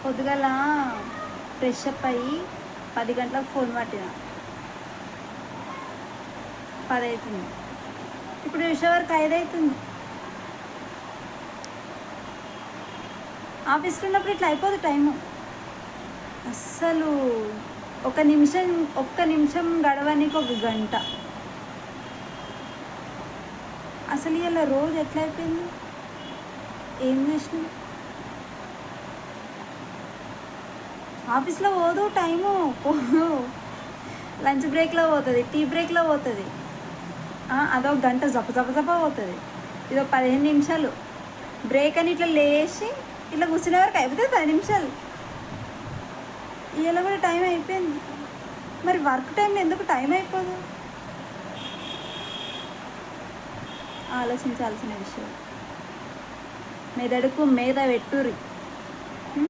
పొద్దుగల fresh up అయ్యి 10 గంటలకు ఫోన్ పట్టిన, 10 అవుతుంది. ఇప్పుడు చూసే వరకు 5 అవుతుంది. ఆఫీస్లో ఉన్నప్పుడు ఇట్లా అయిపోదు టైము. అస్సలు ఒక్క నిమిషం గడవడానికి 1 గంట. అసలు ఇలా రోజు ఎట్లా అయిపోయింది? ఏం చేసినా ఆఫీస్లో పోదు టైము, లంచ్ బ్రేక్లో పోతుంది, టీ బ్రేక్లో పోతుంది, అదొక గంట జప పోతుంది. ఇదో 15 నిమిషాలు బ్రేక్ అని ఇట్లా లేచి ఇట్లా కూర్చునే వరకు అయిపోతుంది 10 నిమిషాలు. ఇలా కూడా టైం అయిపోయింది. మరి వర్క్ టైంలో ఎందుకు టైం అయిపోదు? ఆలోచించాల్సిన విషయం. మెదడుకు మీద పెట్టుర్రి.